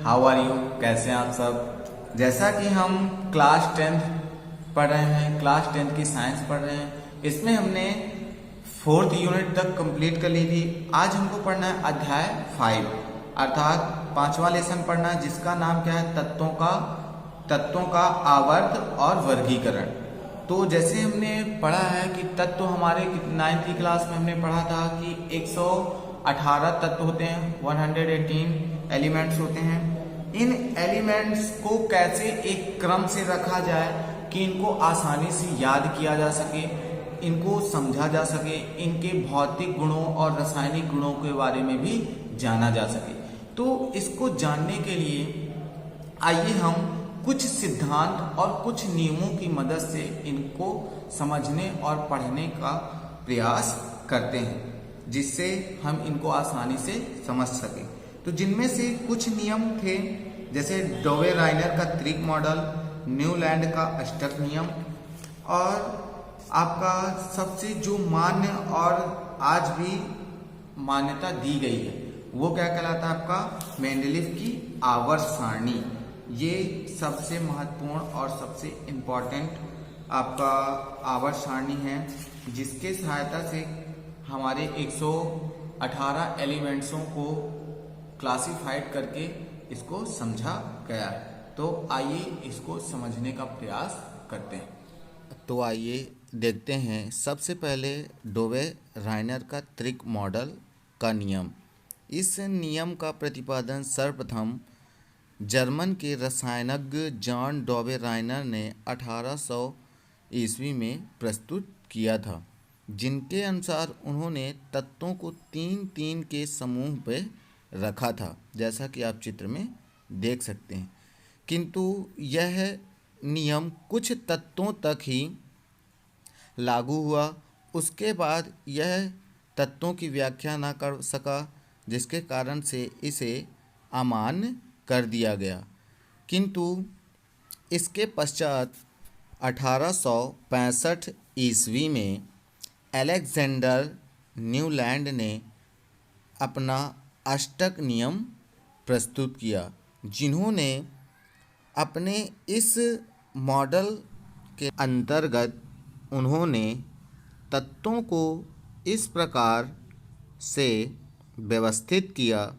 How are you, कैसे हैं आप सब। जैसा कि हम क्लास 10th पढ़ रहे हैं, क्लास 10th की साइंस पढ़ रहे हैं। इसमें हमने 4th यूनिट तक कंप्लीट कर ली थी। आज हमको पढ़ना है अध्याय 5 अर्थात 5वां लेसन पढ़ना है, जिसका नाम क्या है, तत्वों का आवर्त और वर्गीकरण। तो जैसे हमने पढ़ा है कि तत्व हमारे 9th की क्लास में हमने पढ़ा था कि 118 तत्व होते हैं, 118 एलिमेंट्स होते हैं। इन एलिमेंट्स को कैसे एक क्रम से रखा जाए कि इनको आसानी से याद किया जा सके, इनको समझा जा सके, इनके भौतिक गुणों और रासायनिक गुणों के बारे में भी जाना जा सके। तो इसको जानने के लिए आइए हम कुछ सिद्धांत और कुछ नियमों की मदद से इनको समझने और पढ़ने का प्रयास करते हैं, जिससे हम इनको आसानी से समझ सकें। तो जिनमें से कुछ नियम थे, जैसे डोवे-राइनर का त्रिक मॉडल, न्यूलैंड का अष्टक नियम, और आपका सबसे जो मान्य और आज भी मान्यता दी गई है वो क्या कहलाता है, आपका मेंडलीव की आवर्त सारणी। ये सबसे महत्वपूर्ण और सबसे इम्पोर्टेंट आपका आवर्त सारणी है, जिसके सहायता से हमारे 118 एलिमेंट्सों को क्लासिफाइड करके इसको समझा गया है। तो आइए इसको समझने का प्रयास करते हैं। तो आइए देखते हैं सबसे पहले डोवे-राइनर का त्रिक मॉडल का नियम। इस नियम का प्रतिपादन सर्वप्रथम जर्मन के रसायनज्ञ जॉन डोवे-राइनर ने 1800 ईस्वी में प्रस्तुत किया था, जिनके अनुसार उन्होंने तत्वों को 3-3 के समूह पे रखा था, जैसा कि आप चित्र में देख सकते हैं। किंतु यह नियम कुछ तत्वों तक ही लागू हुआ। उसके बाद यह तत्वों की व्याख्या न कर सका, जिसके कारण से इसे अमान्य कर दिया गया। किंतु इसके पश्चात 1865 ईस्वी में अलेक्जेंडर न्यूलैंड ने अपना अष्टक नियम प्रस्तुत किया, जिन्होंने अपने इस मॉडल के अंतर्गत उन्होंने तत्वों को इस प्रकार से व्यवस्थित किया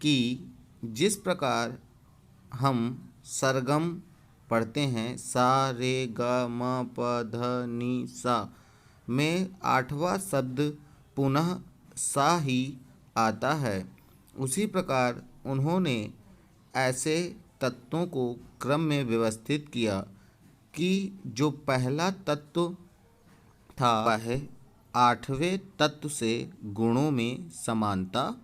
कि जिस प्रकार हम सरगम पढ़ते हैं, सा रे ग म प ध नि सा, में 8वां शब्द पुनः सा ही आता है, उसी प्रकार उन्होंने ऐसे तत्वों को क्रम में व्यवस्थित किया कि जो पहला तत्व था वह 8वें तत्व से गुणों में समानता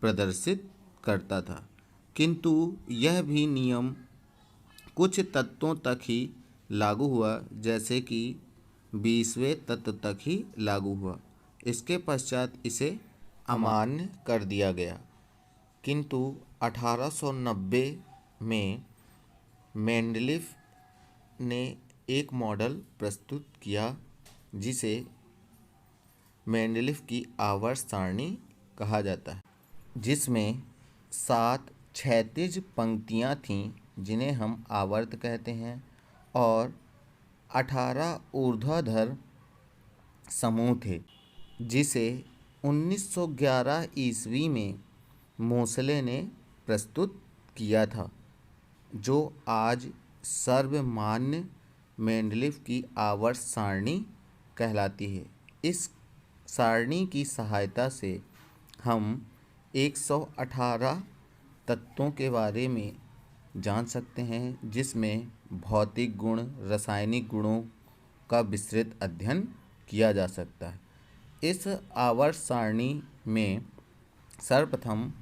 प्रदर्शित करता था। किंतु यह भी नियम कुछ तत्वों तक ही लागू हुआ, जैसे कि 20वें तत्व तक ही लागू हुआ। इसके पश्चात इसे अमान्य कर दिया गया। किंतु 1890 में मेंडलीव ने एक मॉडल प्रस्तुत किया, जिसे मेंडलीव की आवर्त सारणी कहा जाता है, जिसमें 7 क्षैतिज पंक्तियाँ थीं, जिन्हें हम आवर्त कहते हैं, और 18 ऊर्ध्वाधर समूह थे, जिसे 1911 ईस्वी में मोसले ने प्रस्तुत किया था, जो आज सर्वमान्य मेंडलीव की आवर्त सारणी कहलाती है। इस सारणी की सहायता से हम 118 तत्वों के बारे में जान सकते हैं, जिसमें भौतिक गुण, रासायनिक गुणों का विस्तृत अध्ययन किया जा सकता है। इस आवर्त सारणी में सर्वप्रथम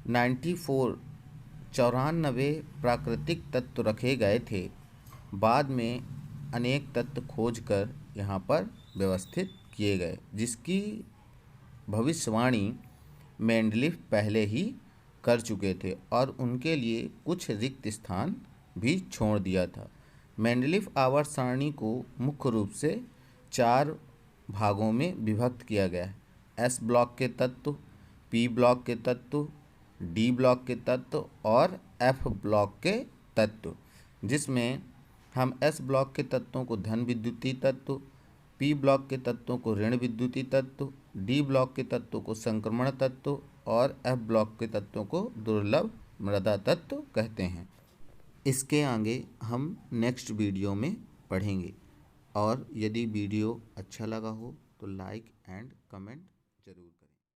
94 प्राकृतिक तत्व रखे गए थे। बाद में अनेक तत्व खोजकर यहाँ पर व्यवस्थित किए गए, जिसकी भविष्यवाणी मेंडलीव पहले ही कर चुके थे और उनके लिए कुछ रिक्त स्थान भी छोड़ दिया था। मेंडलीव आवर्त सारणी को मुख्य रूप से 4 भागों में विभक्त किया गया है। एस ब्लॉक के तत्व, पी ब्लॉक के तत्व, डी ब्लॉक के तत्व और एफ ब्लॉक के तत्व, जिसमें हम एस ब्लॉक के तत्वों को धन विद्युतीय तत्व, पी ब्लॉक के तत्वों को ऋण विद्युतीय तत्व, डी ब्लॉक के तत्वों को संक्रमण तत्व और एफ ब्लॉक के तत्वों को दुर्लभ मृदा तत्व कहते हैं। इसके आगे हम नेक्स्ट वीडियो में पढ़ेंगे, और यदि वीडियो अच्छा लगा हो तो लाइक एंड कमेंट जरूर।